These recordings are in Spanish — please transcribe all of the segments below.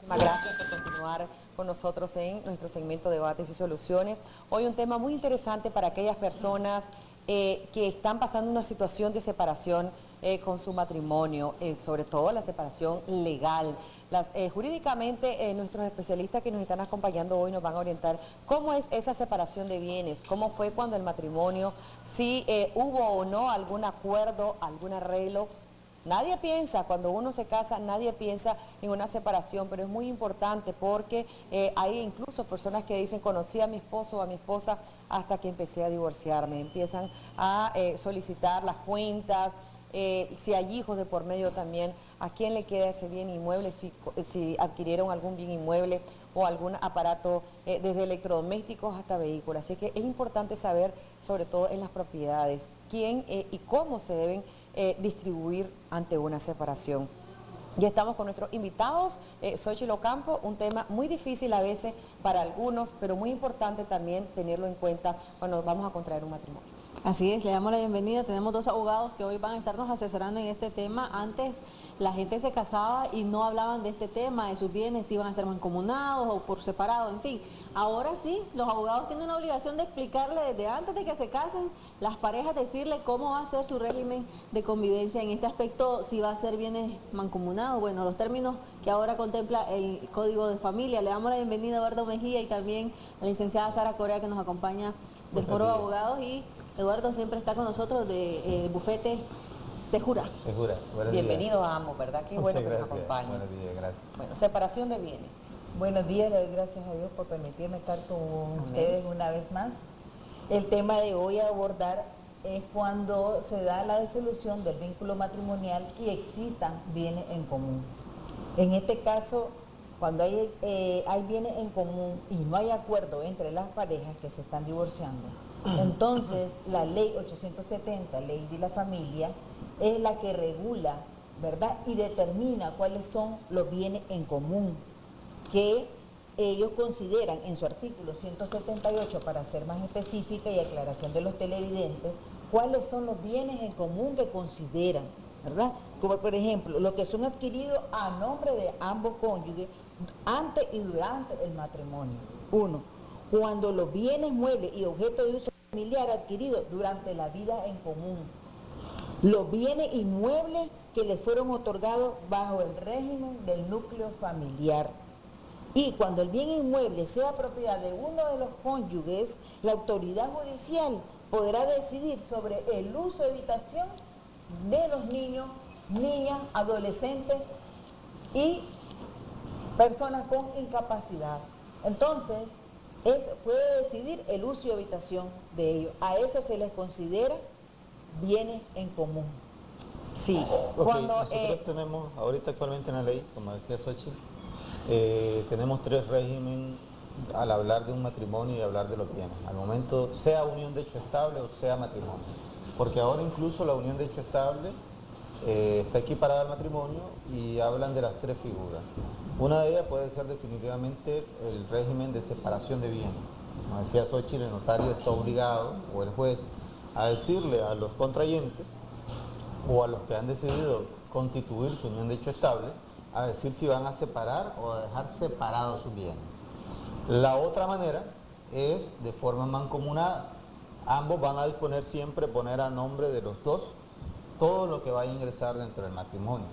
Gracias por continuar con nosotros en nuestro segmento de debates y soluciones. Hoy un tema muy interesante para aquellas personas que están pasando una situación de separación con su matrimonio, sobre todo la separación legal. Jurídicamente, nuestros especialistas que nos están acompañando hoy nos van a orientar cómo es esa separación de bienes, cómo fue cuando el matrimonio, si hubo o no algún acuerdo, algún arreglo. Nadie piensa, cuando uno se casa, nadie piensa en una separación, pero es muy importante porque hay incluso personas que dicen, conocí a mi esposo o a mi esposa hasta que empecé a divorciarme. Empiezan a solicitar las cuentas, si hay hijos de por medio también, a quién le queda ese bien inmueble, si adquirieron algún bien inmueble o algún aparato, desde electrodomésticos hasta vehículos. Así que es importante saber, sobre todo en las propiedades, quién y cómo se deben distribuir ante una separación. Ya estamos con nuestros invitados, Xochitl Ocampo, un tema muy difícil a veces para algunos, pero muy importante también tenerlo en cuenta cuando vamos a contraer un matrimonio. Así es, le damos la bienvenida. Tenemos dos abogados que hoy van a estarnos asesorando en este tema. Antes la gente se casaba y no hablaban de este tema, de sus bienes, si iban a ser mancomunados o por separado, en fin. Ahora sí, los abogados tienen una obligación de explicarle desde antes de que se casen, las parejas, decirle cómo va a ser su régimen de convivencia en este aspecto, si va a ser bienes mancomunados, bueno, los términos que ahora contempla el Código de Familia. Le damos la bienvenida a Eduardo Mejía y también a la licenciada Sara Correa, que nos acompaña del Foro de Abogados, y Eduardo siempre está con nosotros de bufete Segura. Bienvenidos a ambos, ¿verdad? Qué bueno que nos acompañen. Buenos días, gracias. Bueno, separación de bienes. Buenos días, le doy gracias a Dios por permitirme estar con ustedes una vez más. El tema de hoy a abordar es cuando se da la disolución del vínculo matrimonial y existan bienes en común. En este caso, cuando hay bienes en común y no hay acuerdo entre las parejas que se están divorciando, entonces la ley 870, ley de la familia, es la que regula, ¿verdad? Y determina cuáles son los bienes en común que ellos consideran en su artículo 178, para ser más específica y aclaración de los televidentes, cuáles son los bienes en común que consideran, ¿verdad? Como por ejemplo, los que son adquiridos a nombre de ambos cónyuges antes y durante el matrimonio. Uno, cuando los bienes muebles y objetos de uso familiar adquiridos durante la vida en común. Los bienes inmuebles que les fueron otorgados bajo el régimen del núcleo familiar. Y cuando el bien inmueble sea propiedad de uno de los cónyuges, la autoridad judicial podrá decidir sobre el uso y habitación de los niños, niñas, adolescentes y personas con incapacidad. Entonces, puede decidir el uso y habitación de ellos. A eso se les considera bienes en común. Sí. Nosotros tenemos ahorita actualmente en la ley, como decía Xochitl, tenemos tres regímenes al hablar de un matrimonio y hablar de los bienes. Al momento, sea unión de hecho estable o sea matrimonio. Porque ahora incluso la unión de hecho estable está equiparada al matrimonio y hablan de las tres figuras. Una de ellas puede ser definitivamente el régimen de separación de bienes. Como decía Xochitl, el notario está obligado, o el juez, a decirle a los contrayentes o a los que han decidido constituir su unión de hecho estable, a decir si van a separar o a dejar separados sus bienes. La otra manera es de forma mancomunada. Ambos van a disponer siempre, poner a nombre de los dos todo lo que vaya a ingresar dentro del matrimonio.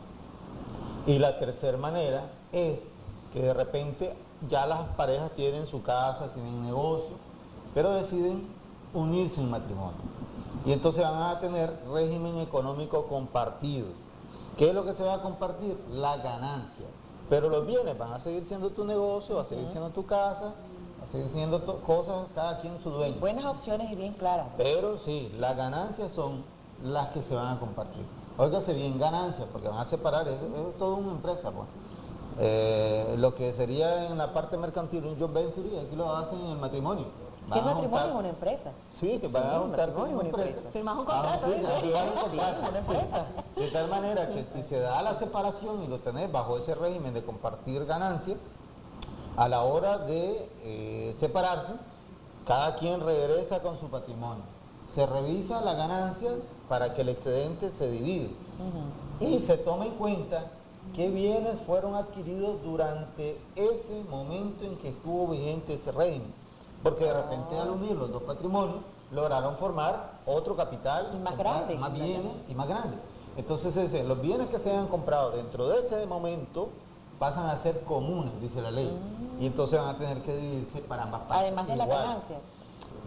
Y la tercera manera es que de repente ya las parejas tienen su casa, tienen negocio, pero deciden unirse en matrimonio. Y entonces van a tener régimen económico compartido. ¿Qué es lo que se va a compartir? La ganancia. Pero los bienes van a seguir siendo tu negocio, va a seguir siendo tu casa, va a seguir siendo cosas, cada quien su dueño. Buenas opciones y bien claras. Pero sí, las ganancias son las que se van a compartir. Óigase bien, ganancias, porque van a separar, es toda una empresa, pues. Lo que sería en la parte mercantil un joint venture, aquí lo hacen en el matrimonio. ¿Qué matrimonio es una empresa? Sí, que van a juntarse en una empresa. Firmas un contrato, ¿sí? Una empresa. De tal manera que si se da la separación y lo tenés bajo ese régimen de compartir ganancias, a la hora de separarse, cada quien regresa con su patrimonio. Se revisa la ganancia para que el excedente se divide. Y se toma en cuenta qué bienes fueron adquiridos durante ese momento en que estuvo vigente ese régimen. Porque de repente al unir los dos patrimonios lograron formar otro capital Y más comprar grande. más bienes y más grandes. Entonces los bienes que se hayan comprado dentro de ese momento pasan a ser comunes, dice la ley. Y entonces van a tener que dividirse para ambas partes. Además de las igual. ganancias.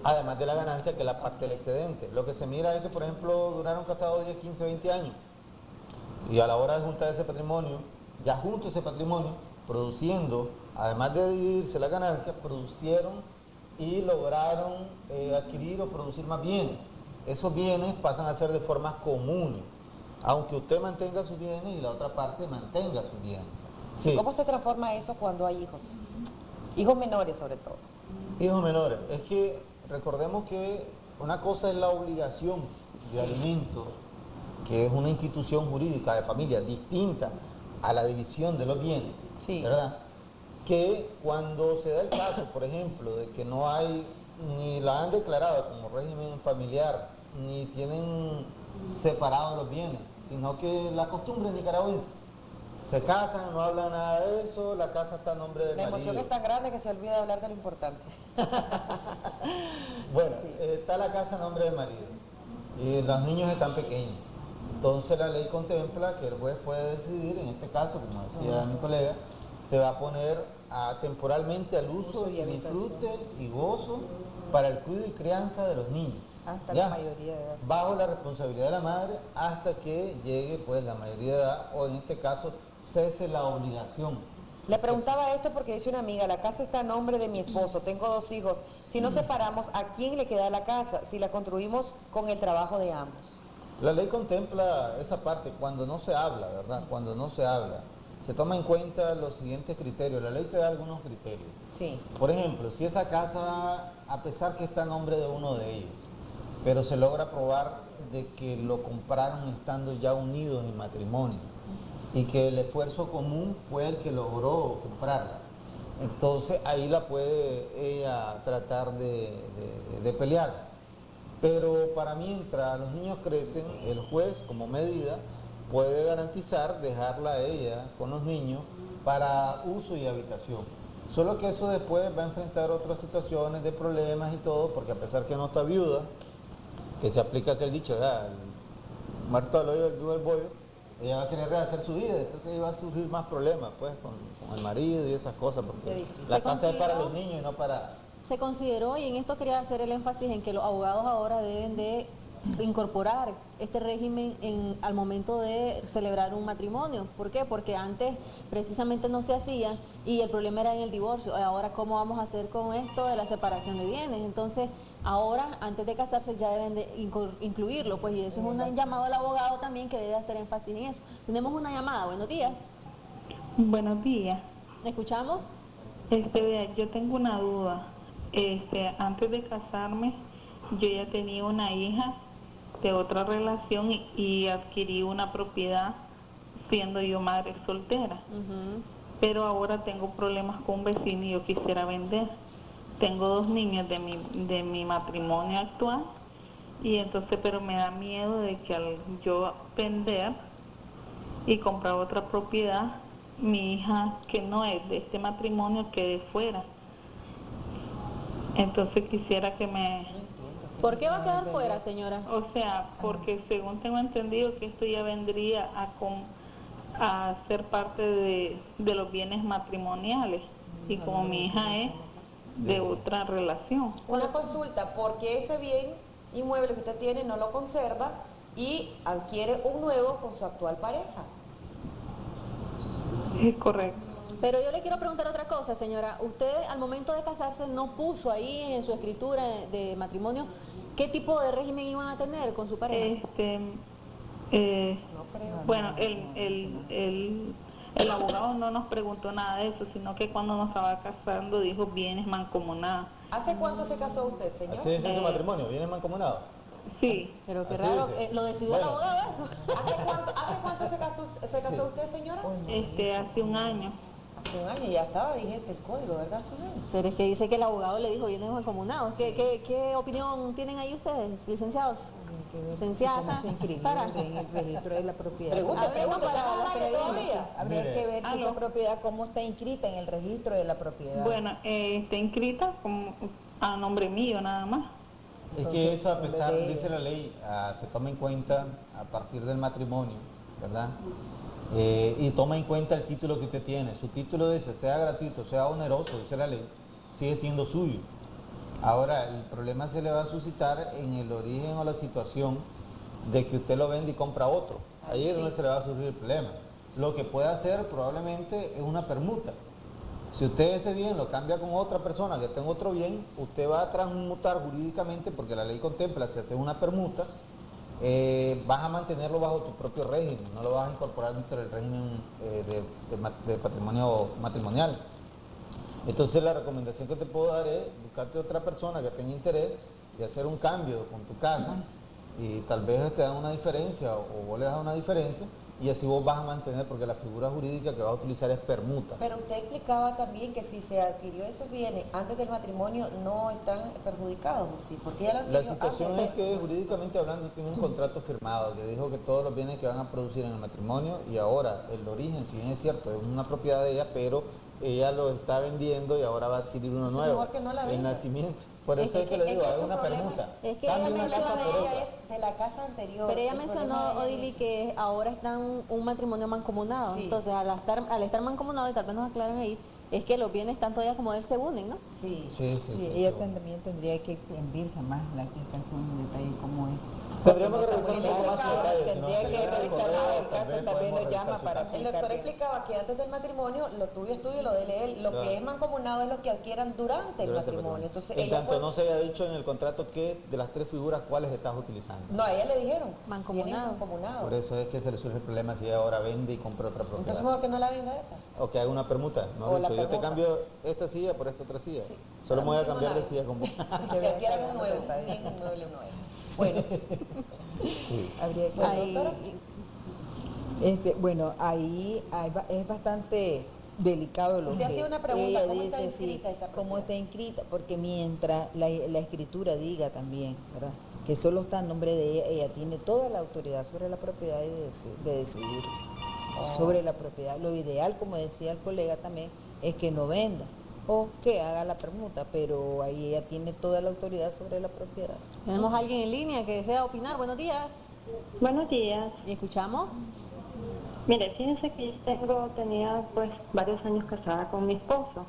Además de la ganancia, que es la parte del excedente. Lo que se mira es que, por ejemplo, duraron casados 10, 15, 20 años. Y a la hora de juntar ese patrimonio, ya junto ese patrimonio, produciendo, además de dividirse la ganancia, producieron y lograron adquirir o producir más bienes. Esos bienes pasan a ser de formas comunes, aunque usted mantenga sus bienes y la otra parte mantenga sus bienes. Sí. ¿Cómo se transforma eso cuando hay hijos? Hijos menores sobre todo. Hijos menores. Es que recordemos que una cosa es la obligación de alimentos, que es una institución jurídica de familia distinta a la división de los bienes, Sí. ¿verdad? Que cuando se da el caso, por ejemplo, de que no hay, ni la han declarado como régimen familiar, ni tienen separados los bienes, sino que la costumbre nicaragüense, se casan, no hablan nada de eso, la casa está a nombre del La emoción marido. es tan grande que se olvida de hablar de lo importante. Bueno, Sí. está la casa a nombre del marido y los niños están pequeños. Entonces la ley contempla que el juez puede decidir, en este caso, como decía mi colega, se va a poner temporalmente al uso Uso y y habitación. disfrute y gozo para el cuidado y crianza de los niños. Hasta ¿Ya? la mayoría de edad. Bajo la responsabilidad de la madre hasta que llegue pues la mayoría de edad o en este caso cese la obligación. Le preguntaba esto porque dice una amiga, la casa está a nombre de mi esposo, tengo 2 hijos. Si nos separamos, ¿a quién le queda la casa? Si la construimos con el trabajo de ambos. La ley contempla esa parte cuando no se habla, ¿verdad? Cuando no se habla. Se toma en cuenta los siguientes criterios. La ley te da algunos criterios. Sí. Por ejemplo, si esa casa, a pesar que está a nombre de uno de ellos, pero se logra probar de que lo compraron estando ya unidos en matrimonio y que el esfuerzo común fue el que logró comprarla, entonces ahí la puede ella tratar de pelear. Pero para mientras los niños crecen, el juez como medida puede garantizar dejarla a ella con los niños para uso y habitación. Solo que eso después va a enfrentar otras situaciones de problemas y todo, porque a pesar que no está viuda, que se aplica aquel dicho, ¿verdad? El muerto al hoyo, el vivo al bollo, ella va a querer rehacer su vida, entonces va a surgir más problemas pues con el marido y esas cosas, Qué porque difícil. la ¿Se casa es para consideró? los niños y no para... Se consideró, y en esto quería hacer el énfasis en que los abogados ahora deben de incorporar este régimen al momento de celebrar un matrimonio. ¿Por qué? Porque antes precisamente no se hacía y el problema era en el divorcio. Ahora, ¿cómo vamos a hacer con esto de la separación de bienes? Entonces, ahora, antes de casarse, ya deben de incluirlo, pues, y eso es un llamado al abogado también que debe hacer énfasis en eso. Tenemos una llamada. Buenos días. Buenos días. ¿Me escuchamos? Vea, yo tengo una duda. Antes de casarme, yo ya tenía una hija de otra relación y adquirí una propiedad siendo yo madre soltera. Ujú. Pero ahora tengo problemas con un vecino y yo quisiera vender. Tengo 2 niñas de mi matrimonio actual y entonces, pero me da miedo de que al yo vender y comprar otra propiedad, mi hija que no es de este matrimonio quede fuera. Entonces quisiera que me... ¿Por qué va a quedar fuera, señora? O sea, porque según tengo entendido que esto ya vendría a ser parte de los bienes matrimoniales y como mi hija es de otra relación. Una consulta, porque ese bien inmueble que usted tiene no lo conserva y adquiere un nuevo con su actual pareja. Es correcto. Pero yo le quiero preguntar otra cosa, señora. Usted al momento de casarse no puso ahí en su escritura de matrimonio qué tipo de régimen iban a tener con su pareja. No creo. Bueno, el abogado no nos preguntó nada de eso, sino que cuando nos estaba casando dijo bienes mancomunados. ¿Hace cuánto se casó usted, señor? Así dice su matrimonio, ¿viene mancomunado? Sí, Pero qué Así raro, dice. lo decidió Bueno. el abogado eso. ¿Hace cuánto se casó usted, señora? hace un año. Hace un año, ya estaba vigente el código, ¿verdad? Hace un año. Pero es que dice que el abogado le dijo bienes mancomunados. ¿Qué opinión tienen ahí ustedes, licenciados? que ver Licenciada cómo se inscribió Sara. en el registro de la propiedad. Pregunta, Hablemos pregunta, para ¿estás los al aire televidentes. todavía? Habría Mire. que ver si Aló. esa propiedad, cómo está inscrita en el registro de la propiedad. Bueno, está inscrita como a nombre mío nada más. Es que Entonces, eso, a pesar, de- dice la ley, se toma en cuenta a partir del matrimonio, ¿verdad? Y toma en cuenta el título que usted tiene. Su título dice, sea gratuito, sea oneroso, dice la ley, sigue siendo suyo. Ahora, el problema se le va a suscitar en el origen o la situación de que usted lo vende y compra otro. Ahí es donde se le va a surgir el problema. Lo que puede hacer probablemente es una permuta. Si usted ese bien lo cambia con otra persona que tenga otro bien, usted va a transmutar jurídicamente, porque la ley contempla, si hace una permuta, vas a mantenerlo bajo tu propio régimen, no lo vas a incorporar dentro del régimen de patrimonio matrimonial. Entonces la recomendación que te puedo dar es buscarte otra persona que tenga interés y hacer un cambio con tu casa y tal vez te dan una diferencia o vos le das una diferencia y así vos vas a mantener, porque la figura jurídica que vas a utilizar es permuta. Pero usted explicaba también que si se adquirió esos bienes antes del matrimonio no están perjudicados, ¿sí? Porque ya lo La adquirió situación antes es que jurídicamente hablando tiene un contrato firmado que dijo que todos los bienes que van a producir en el matrimonio y ahora el origen, si bien es cierto, es una propiedad de ella, pero ella lo está vendiendo y ahora va a adquirir uno Entonces, nuevo, mejor que no la el venda. nacimiento. Por eso es que le digo, es es su una problema. permuta. Es que Cambia ella una El casa caso por de otra. ella es de la casa anterior. Pero ella El mencionó, problema de ella Odili, es- que ahora están un matrimonio mancomunado. Sí. Entonces, al estar mancomunado, y tal vez nos aclaren ahí, es que los bienes tanto ella como él se unen, ¿no? Sí. Sí, sí, Sí, sí, ella sí. también tendría que extendirse más la explicación en detalle cómo es. Tendríamos que Porque revisar un no poco está más muy su claro. detalle, si no, Tendría se que queda en revisar correo, más el tal caso, vez tal vez podemos nos llama revisar su para caso. El explicar doctor bien. explicaba que antes del matrimonio, lo tuyo es tuyo, lo de él, lo Claro. que es mancomunado es lo que adquieran durante el Durante el matrimonio. Entonces, en ella tanto puede- no se haya dicho en el contrato que de las tres figuras cuáles estás utilizando. No, a ella le dijeron. Mancomunado. tienen mancomunado. Por eso es que se le surge el problema si ella ahora vende y compra otra Entonces, propiedad. mejor que no la venda esa. O que haga una permuta. No O he la dicho, yo te permuta. cambio esta silla por esta otra silla. Sí. Solo me voy a Para mí cambiar de no silla con vos. Que adquieran un nuevo, bien, un mueble nuevo. Bueno, Sí. Habría que Ahí- doctora. Bueno, ahí es bastante delicado lo Usted que hacía una pregunta, ella ¿cómo está dice, sí, inscrita esa cómo propiedad? está inscrita, porque mientras la escritura diga también, ¿verdad? Que solo está en nombre de ella, ella tiene toda la autoridad sobre la propiedad y de decidir sobre la propiedad. Lo ideal, como decía el colega también, es que no venda o que haga la permuta, pero ahí ella tiene toda la autoridad sobre la propiedad. Tenemos a alguien en línea que desea opinar. Buenos días. Buenos días. ¿Y escuchamos? Mire, fíjense que yo tenía pues varios años casada con mi esposo,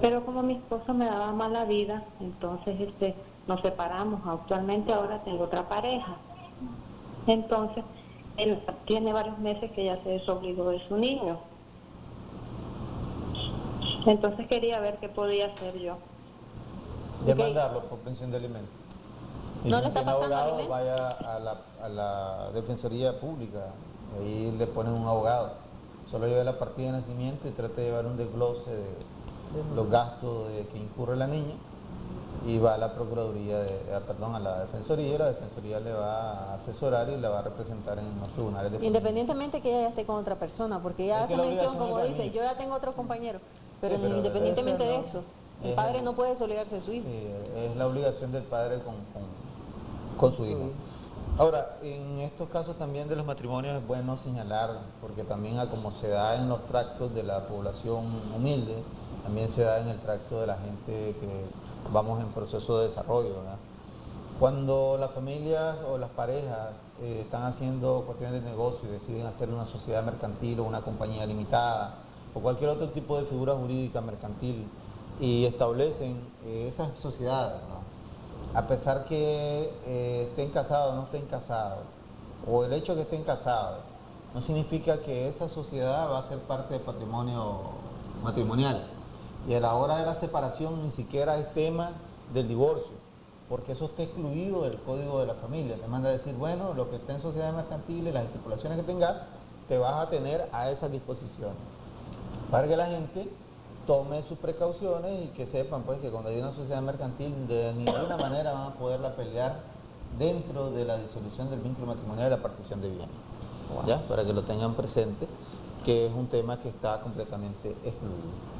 pero como mi esposo me daba mala vida, entonces nos separamos. Actualmente ahora tengo otra pareja. Entonces, él tiene varios meses que ya se desobligó de su niño. Entonces quería ver qué podía hacer yo. Demandarlo por pensión de alimentos. Y ¿No si le está tiene pasando abogado, alimento? vaya a la Defensoría Pública. Ahí le ponen un abogado. Solo lleve la partida de nacimiento y trate de llevar un desglose de los gastos de que incurre la niña. Y va a la Procuraduría, a la Defensoría, y la Defensoría le va a asesorar y la va a representar en los tribunales de familia. Independientemente que ella ya esté con otra persona, porque ella Es que hace la mención, obligación como es la dice, niña. yo ya tengo otro compañero, pero Sí, pero independientemente eso de no. eso, el Es padre el- no puede desobligarse de su hijo. Sí, es la obligación del padre con su hijo. Ahora, en estos casos también de los matrimonios es bueno señalar, porque también como se da en los tractos de la población humilde, también se da en el tracto de la gente que vamos en proceso de desarrollo, ¿verdad? Cuando las familias o las parejas están haciendo cuestiones de negocio y deciden hacer una sociedad mercantil o una compañía limitada o cualquier otro tipo de figura jurídica mercantil y establecen esas sociedades, ¿no? A pesar que estén casados o no estén casados, o el hecho de que estén casados, no significa que esa sociedad va a ser parte del patrimonio matrimonial. Y a la hora de la separación ni siquiera es tema del divorcio, porque eso está excluido del Código de la Familia. Te manda a decir, bueno, lo que está en sociedades mercantiles, las estipulaciones que tengas, te vas a tener a esas disposiciones. Para que la gente tome sus precauciones y que sepan pues que cuando hay una sociedad mercantil de ninguna manera van a poderla pelear dentro de la disolución del vínculo matrimonial y la partición de bienes. ¿Ya? Para que lo tengan presente, que es un tema que está completamente excluido.